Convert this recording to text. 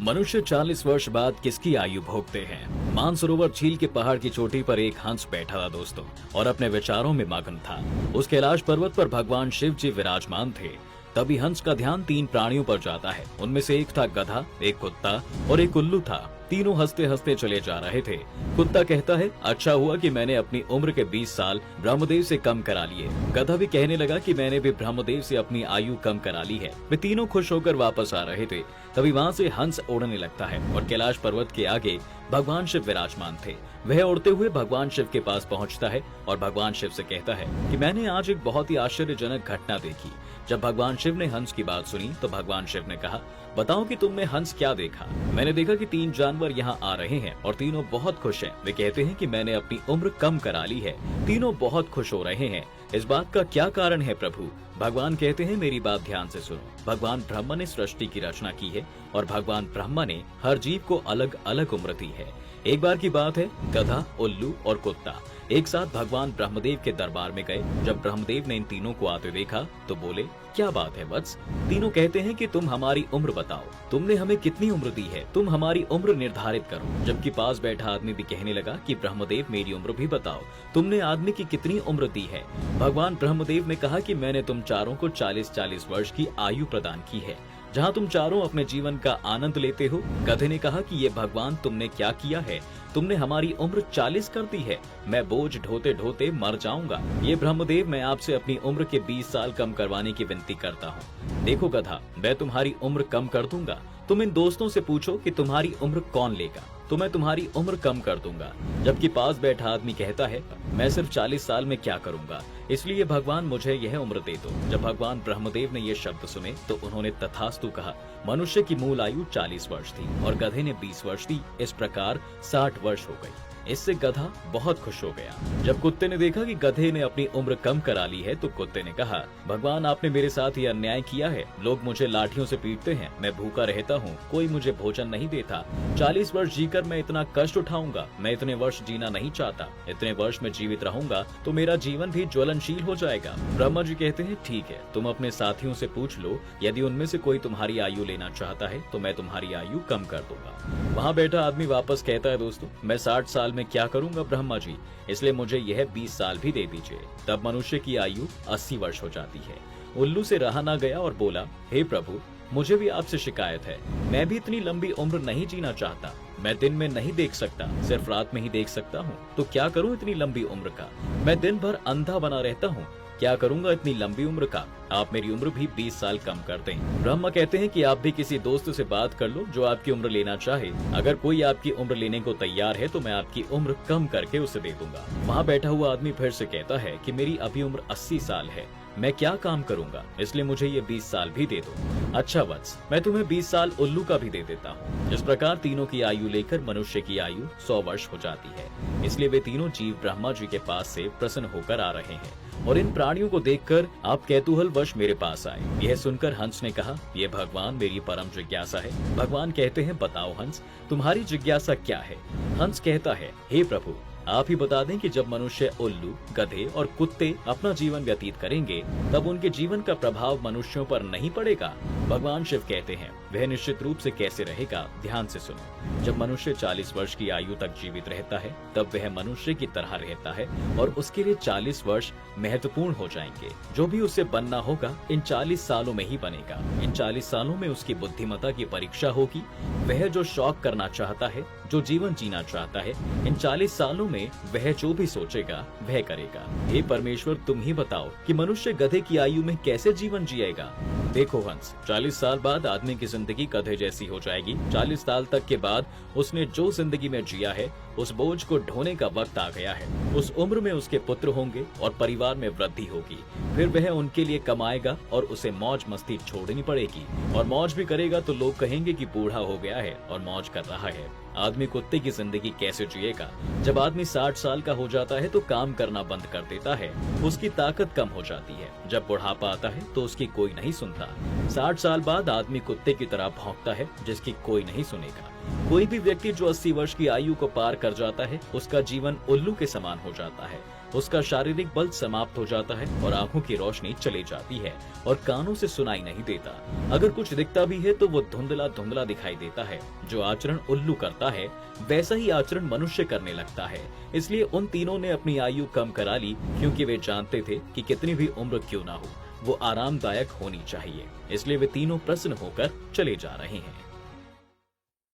मनुष्य 40 वर्ष बाद किसकी आयु भोगते हैं? मानसरोवर झील के पहाड़ की चोटी पर एक हंस बैठा था दोस्तों, और अपने विचारों में मगन था। उस कैलाश पर्वत पर भगवान शिव जी विराजमान थे। तभी हंस का ध्यान 3 प्राणियों पर जाता है। उनमें से एक था गधा, एक कुत्ता और एक उल्लू था। तीनों हंसते हंसते चले जा रहे थे। कुत्ता कहता है, अच्छा हुआ कि मैंने अपनी उम्र के 20 साल ब्रह्मदेव से कम करा लिए। गधा भी कहने लगा कि मैंने भी ब्रह्मदेव से अपनी आयु कम करा ली है। वे तीनों खुश होकर वापस आ रहे थे। तभी वहाँ से हंस उड़ने लगता है और कैलाश पर्वत के आगे भगवान शिव विराजमान थे। वह उड़ते हुए भगवान शिव के पास पहुँचता है और भगवान शिव से कहता है कि मैंने आज एक बहुत ही आश्चर्यजनक घटना देखी। जब भगवान शिव ने हंस की बात सुनी तो भगवान शिव ने कहा, बताओ कि तुमने हंस क्या देखा? मैंने देखा कि 3 जानवर यहाँ आ रहे हैं और तीनों बहुत खुश हैं। वे कहते हैं कि मैंने अपनी उम्र कम करा ली है। तीनों बहुत खुश हो रहे हैं। इस बात का क्या कारण है प्रभु? भगवान कहते हैं, मेरी बात ध्यान से सुनो। भगवान ब्रह्मा ने सृष्टि की रचना की है और भगवान ब्रह्मा ने हर जीव को अलग अलग उम्र दी है। एक बार की बात है, गधा, उल्लू और कुत्ता एक साथ भगवान ब्रह्मदेव के दरबार में गए। जब ब्रह्मदेव ने इन तीनों को आते देखा तो बोले, क्या बात है वत्स? तीनों कहते हैं कि तुम हमारी उम्र बताओ। तुमने हमें कितनी उम्र दी है? तुम हमारी उम्र निर्धारित करो। जबकि पास बैठा आदमी भी कहने लगा कि ब्रह्मदेव मेरी उम्र भी बताओ। तुमने आदमी की कितनी उम्र दी है? भगवान ब्रह्मदेव ने कहा कि मैंने तुम चारों को 40-40 वर्ष की आयु प्रदान की है, जहाँ तुम चारों अपने जीवन का आनंद लेते हो। गधे ने कहा कि ये भगवान तुमने क्या किया है? तुमने हमारी उम्र 40 कर दी है। मैं बोझ ढोते ढोते मर जाऊंगा। ये ब्रह्मदेव, मैं आपसे अपनी उम्र के 20 साल कम करवाने की विनती करता हूँ। देखो गधा, मैं तुम्हारी उम्र कम कर दूंगा। तुम इन दोस्तों से पूछो कि तुम्हारी उम्र कौन लेगा, तो मैं तुम्हारी उम्र कम कर दूंगा। जबकि पास बैठा आदमी कहता है, मैं सिर्फ 40 साल में क्या करूंगा, इसलिए भगवान मुझे यह उम्र दे दो। जब भगवान ब्रह्मदेव ने ये शब्द सुने तो उन्होंने तथास्तु कहा। मनुष्य की मूल आयु 40 वर्ष थी और गधे ने 20 वर्ष दी। इस प्रकार 60 वर्ष हो गई। इससे गधा बहुत खुश हो गया। जब कुत्ते ने देखा कि गधे ने अपनी उम्र कम करा ली है तो कुत्ते ने कहा, भगवान आपने मेरे साथ ये अन्याय किया है। लोग मुझे लाठियों से पीटते हैं, मैं भूखा रहता हूँ, कोई मुझे भोजन नहीं देता। 40 वर्ष जीकर मैं इतना कष्ट उठाऊंगा? मैं इतने वर्ष जीना नहीं चाहता। इतने वर्ष में जीवित रहूंगा तो मेरा जीवन भी ज्वलनशील हो जाएगा। ब्रह्मा जी कहते हैं, ठीक है, तुम अपने साथियों से पूछ लो। यदि उनमें से कोई तुम्हारी आयु लेना चाहता है तो मैं तुम्हारी आयु कम कर दूंगा। वहाँ बैठा आदमी वापस कहता है, दोस्तों मैं 60 साल में क्या करूंगा ब्रह्मा जी, इसलिए मुझे यह 20 साल भी दे दीजिए। तब मनुष्य की आयु 80 वर्ष हो जाती है। उल्लू से रहा ना गया और बोला, हे प्रभु, मुझे भी आपसे शिकायत है। मैं भी इतनी लंबी उम्र नहीं जीना चाहता। मैं दिन में नहीं देख सकता, सिर्फ रात में ही देख सकता हूँ। तो क्या करूँ इतनी लंबी उम्र का? मैं दिन भर अंधा बना रहता हूँ, क्या करूंगा इतनी लंबी उम्र का? आप मेरी उम्र भी 20 साल कम कर दें। ब्रह्मा कहते हैं कि आप भी किसी दोस्त से बात कर लो जो आपकी उम्र लेना चाहे। अगर कोई आपकी उम्र लेने को तैयार है तो मैं आपकी उम्र कम करके उसे दे दूंगा। वहाँ बैठा हुआ आदमी फिर से कहता है कि मेरी अभी उम्र 80 साल है, मैं क्या काम करूंगा, इसलिए मुझे ये 20 साल भी दे दो। अच्छा वत्स, मैं तुम्हें 20 साल उल्लू का भी दे देता हूँ। इस प्रकार तीनों की आयु लेकर मनुष्य की आयु 100 वर्ष हो जाती है। इसलिए वे तीनों जीव ब्रह्मा जी के पास से प्रसन्न होकर आ रहे हैं और इन प्राणियों को देखकर आप कैतूहल वश मेरे पास आए। यह सुनकर हंस ने कहा, ये भगवान मेरी परम जिज्ञासा है। भगवान कहते हैं, बताओ हंस, तुम्हारी जिज्ञासा क्या है? हंस कहता है, हे प्रभु, आप ही बता दें कि जब मनुष्य उल्लू, गधे और कुत्ते अपना जीवन व्यतीत करेंगे तब उनके जीवन का प्रभाव मनुष्यों पर नहीं पड़ेगा? भगवान शिव कहते हैं, वह निश्चित रूप से कैसे रहेगा, ध्यान से सुनो। जब मनुष्य 40 वर्ष की आयु तक जीवित रहता है तब वह मनुष्य की तरह रहता है और उसके लिए 40 वर्ष महत्वपूर्ण हो जाएंगे। जो भी उसे बनना होगा इन 40 सालों में ही बनेगा। इन 40 सालों में उसकी बुद्धिमत्ता की परीक्षा होगी। वह जो शौक करना चाहता है, जो जीवन जीना चाहता है, इन 40 सालों में वह जो भी सोचेगा वह करेगा। हे परमेश्वर, तुम ही बताओ कि मनुष्य गधे की आयु में कैसे जीवन जिएगा? देखो हंस, 40 साल बाद आदमी की जिंदगी गधे जैसी हो जाएगी। 40 साल तक के बाद उसने जो जिंदगी में जिया है उस बोझ को ढोने का वक्त आ गया है। उस उम्र में उसके पुत्र होंगे और परिवार में वृद्धि होगी। फिर वह उनके लिए कमाएगा और उसे मौज मस्ती छोड़नी पड़ेगी। और मौज भी करेगा तो लोग कहेंगे कि बूढ़ा हो गया है और मौज कर रहा है। आदमी कुत्ते की जिंदगी कैसे जिएगा? जब आदमी 60 साल का हो जाता है तो काम करना बंद कर देता है, उसकी ताकत कम हो जाती है। जब बुढ़ापा आता है तो उसकी कोई नहीं सुनता। 60 साल बाद आदमी कुत्ते की तरह भौंकता है जिसकी कोई नहीं सुनेगा। कोई भी व्यक्ति जो 80 वर्ष की आयु को पार कर जाता है उसका जीवन उल्लू के समान हो जाता है। उसका शारीरिक बल समाप्त हो जाता है और आंखों की रोशनी चली जाती है और कानों से सुनाई नहीं देता। अगर कुछ दिखता भी है तो वो धुंधला धुंधला दिखाई देता है। जो आचरण उल्लू करता है वैसा ही आचरण मनुष्य करने लगता है। इसलिए उन तीनों ने अपनी आयु कम करा ली, क्योंकि वे जानते थे कि कितनी भी उम्र क्यों ना हो, वो आरामदायक होनी चाहिए। इसलिए वे तीनों प्रसन्न होकर चले जा रहे हैं।